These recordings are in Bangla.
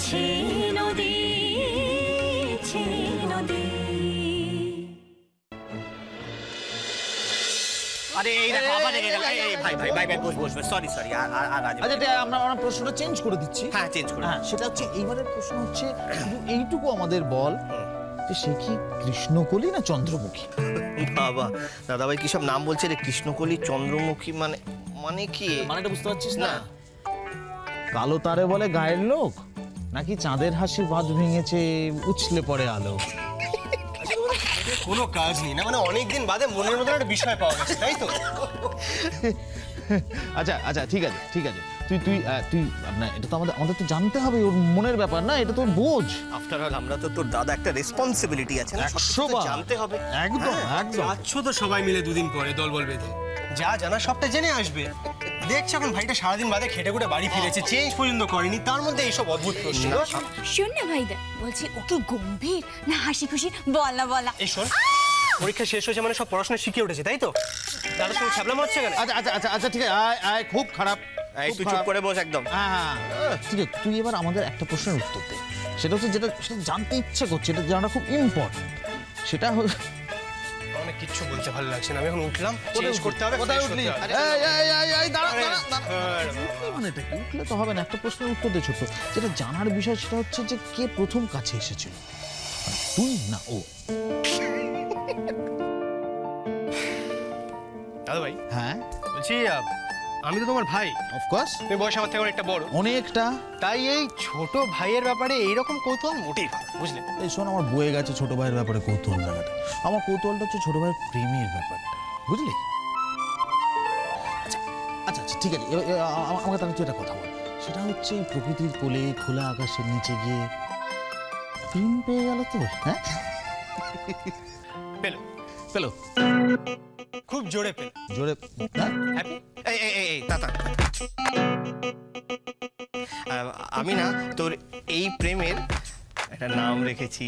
ছে নদী ছে নদী। আরে এই দেখো আবার লেগে গেল। এই ভাই ভাই ভাই বস সরি আর আচ্ছা আমরা প্রশ্নটা চেঞ্জ করে দিচ্ছি। হ্যাঁ চেঞ্জ করে। হ্যাঁ সেটা হচ্ছে এইবারের প্রশ্ন হচ্ছে শুধু এইটুকু আমাদের বল যে সে কি কৃষ্ণকলি না চন্দ্রমুখী? বাবা দাদা ভাই কি সব নাম বলছে রে, কৃষ্ণকলি চন্দ্রমুখী মানে কি? মানেটা বুঝতে পারছিস না? কালো তারে বলে গায়ের লোক, নাকি চাঁদের হাসি বাঁধ ভেঙেছে উছলে পড়ে আলো? কোনো কাজ নেই না, মানে অনেকদিন বাদে মনের মধ্যে একটা বিষয় পাওয়া গেছে, তাই তো? আচ্ছা ঠিক আছে তুই এটা তো আমাদের তো জানতে হবে, ওর মনের ব্যাপার না, এটা তোর বোঝ। আফটার অল আমরা তো তোর দাদা, একটা রেসপন্সিবিলিটি আছে না, সবটা জানতে হবে। একদম যাচ্ছ তো সবাই মিলে দুদিন পরে দলবল বেঁধে, যা জানা সবটা জেনে আসবে। দেখছি এখন ভাইটা সারাদিন বাদে খেটে খুটে বাড়ি ফিরেছে, চেঞ্জ পর্যন্ত করেনি, তার মধ্যে এইসব অদ্ভুত প্রশ্ন। শোন না ভাইদা, বলছি ও কি গম্ভীর না হাসি খুশি? বল না। এই শোন, পরীক্ষা শেষ হয়েছে মানে সব পড়াশোনা শিখে উঠেছে, তাই তো? দাদার সঙ্গে ছাবলাম হচ্ছে কেন? আচ্ছা ঠিক আছে, আয় খুব খারাপ। তুই চুপ করে বস একদম। হ্যাঁ ঠিক আছে, তুই এবার আমাদের একটা প্রশ্নের উত্তর দে। সেটা হচ্ছে যেটা জানতে ইচ্ছে করছে, এটা জানাটা খুব ইম্পর্টেন্ট। সেটা অনেক কিচ্ছু বলতে ভালো লাগছে না, আমি এখন উঠলাম, চেঞ্জ করতে হবে। কোথায় উঠলি? মানেটা কি? উঠলে তো হবে না, একটা প্রশ্নের উত্তর দে ছোট। যেটা জানার বিষয় সেটা হচ্ছে যে কে প্রথম কাছে এসেছিল, তুই না ও? দাদা ভাই, হ্যাঁ বলছি আমি তো তোমার ভাই, অফকোর্স। তুমি বয়স আমার থেকে অনেকটা বড়, অনেকটা। তাই এই ছোট ভাইয়ের ব্যাপারে এইরকম কৌতূহল মোটেই ভালো, বুঝলে? এই শোন, আমার বয়ে গেছে ছোট ভাইয়ের ব্যাপারে কৌতূহল লাগাটা। আমার কৌতূহলটা হচ্ছে ছোট ভাইয়ের প্রেমের ব্যাপারটা, বুঝলি? আচ্ছা ঠিক আছে, আমাকে তাহলে তুই একটা কথা বল। সেটা হচ্ছে প্রকৃতির কোলে খোলা আকাশের নিচে গিয়ে প্রেম পেয়ে গেল তো? হ্যাঁ পেলো খুব জোরে পেল, জোরে। হ্যাপি। এই দাদা, আমি না তোর এই প্রেমের একটা নাম রেখেছি।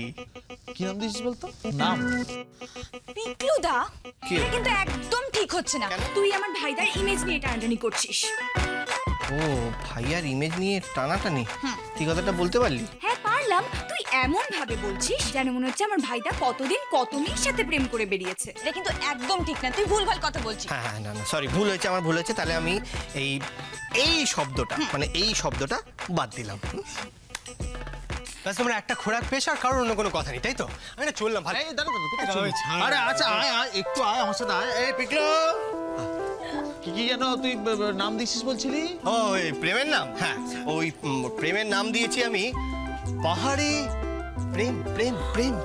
কি নাম দিয়েছিস বলতো? নাম পিকলুদা, কি? কিন্তু একদম ঠিক হচ্ছে না। তুই আমার ভাইদার ইমেজ নিয়ে টানাটানি করছিস। ও ভাইয়ার ইমেজ নিয়ে টানাটানি? তুই কথাটা বলতে পারলি? হ্যাঁ পারলাম। তুই এমন ভাবে বলছিস যেন মনে হচ্ছে আমার ভাইদা কতদিন কত মেয়ের সাথে প্রেম করে বেরিয়েছে। এটা কিন্তু একদম ঠিক না, তুই ভুলভাল কথা বলছিস। হ্যাঁ না সরি, ভুল হয়েছে, আমার ভুল হয়েছে। তাহলে আমি এই শব্দটা মানে এই শব্দটা বাদ দিলাম। তোমরা একটা খোরাক পেশ আর কারোর অন্য কোনো কথা নেই, তাই তো? আমি না চললাম। ভাই আরে আচ্ছা আয় একটু আয় আমার সাথে আয়। এই পিকলো, কি যেন তুই নাম দিয়েছিস বলছিলি? ও এই প্রেমের নাম? হ্যাঁ, ওই প্রেমের নাম দিয়েছি আমি পাহাড়ি প্রেম।